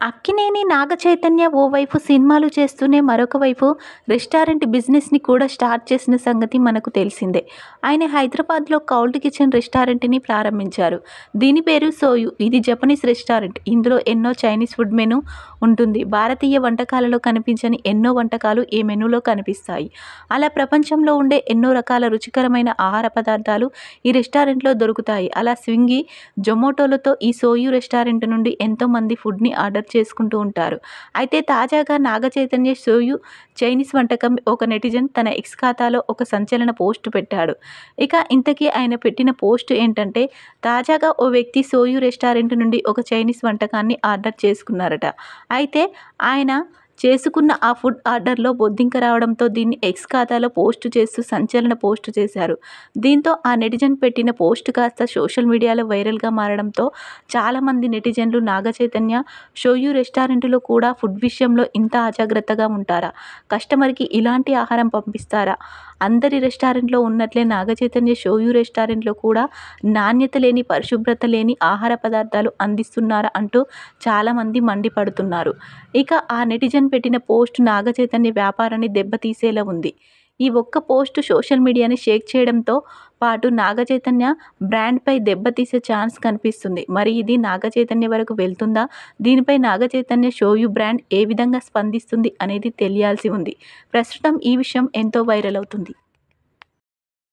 అక్కినేని నాగచైతన్య ఓవైపు సినిమాలు చేస్తూనే మరొక వైపు రెస్టారెంట్ బిజినెస్‌ని కూడా స్టార్ట్ చేసిన సంగతి మనకు తెలిసిందే. ఆయన హైదరాబాద్‌లో కౌల్ట్ కిచెన్ రెస్టారెంట్‌ని ప్రారంభించారు. దీని పేరు సోయు. ఇది జపనీస్ రెస్టారెంట్. ఇందులో ఎన్నో చైనీస్ ఫుడ్ మెను ఉంటుంది. భారతీయ వంటకాలలో కనిపించని ఎన్నో వంటకాలు ఈ మెనూలో కనిపిస్తాయి. అలా ప్రపంచంలో ఉండే ఎన్నో రకాల రుచికరమైన ఆహార పదార్థాలు ఈ రెస్టారెంట్‌లో దొరుకుతాయి. అలా స్విగ్గీ, జొమాటోలతో ఈ సోయు రెస్టారెంట్ నుండి ఎంతోమంది ఫుడ్‌ని ఆర్డర్ చేసుకుంటూ ఉంటారు. అయితే తాజాగా నాగచైతన్య సోయు చైనీస్ వంటకం ఒక నెటిజన్ తన ఎక్స్ ఖాతాలో ఒక సంచలన పోస్ట్ పెట్టాడు. ఇక ఇంతకీ ఆయన పెట్టిన పోస్ట్ ఏంటంటే, తాజాగా ఓ వ్యక్తి సోయు రెస్టారెంట్ నుండి ఒక చైనీస్ వంటకాన్ని ఆర్డర్ చేసుకున్నారట. అయితే ఆయన చేసుకున్న ఆ ఫుడ్ ఆర్డర్‌లో బొద్దింక రావడంతో దీన్ని ఎక్స్ ఖాతాలో పోస్ట్ చేస్తూ సంచలన పోస్ట్ చేశారు. దీంతో ఆ నెటిజన్ పెట్టిన పోస్ట్ కాస్త సోషల్ మీడియాలో వైరల్‌గా మారడంతో చాలామంది నెటిజన్లు నాగచైతన్య షోయు రెస్టారెంట్‌లో కూడా ఫుడ్ విషయంలో ఇంత అజాగ్రత్తగా ఉంటారా? కస్టమర్‌కి ఇలాంటి ఆహారం పంపిస్తారా? అందరి రెస్టారెంట్‌లో ఉన్నట్లే నాగచైతన్య షోయు రెస్టారెంట్‌లో కూడా నాణ్యత లేని, పరిశుభ్రత లేని ఆహార పదార్థాలు అందిస్తున్నారా అంటూ చాలామంది మండిపడుతున్నారు. ఇక ఆ నెటిజన్ పెట్టిన పోస్ట్ నాగచైతన్య వ్యాపారాన్ని దెబ్బతీసేలా ఉంది. ఈ ఒక్క పోస్ట్ సోషల్ మీడియాని షేక్ చేయడంతో పాటు నాగచైతన్య బ్రాండ్‌పై దెబ్బతీసే ఛాన్స్ కనిపిస్తుంది. మరి ఇది నాగచైతన్య వరకు వెళ్తుందా? దీనిపై నాగచైతన్య షోయు బ్రాండ్ ఏ విధంగా స్పందిస్తుంది అనేది తెలియాల్సి ఉంది. ప్రస్తుతం ఈ విషయం ఎంతో వైరల్ అవుతుంది.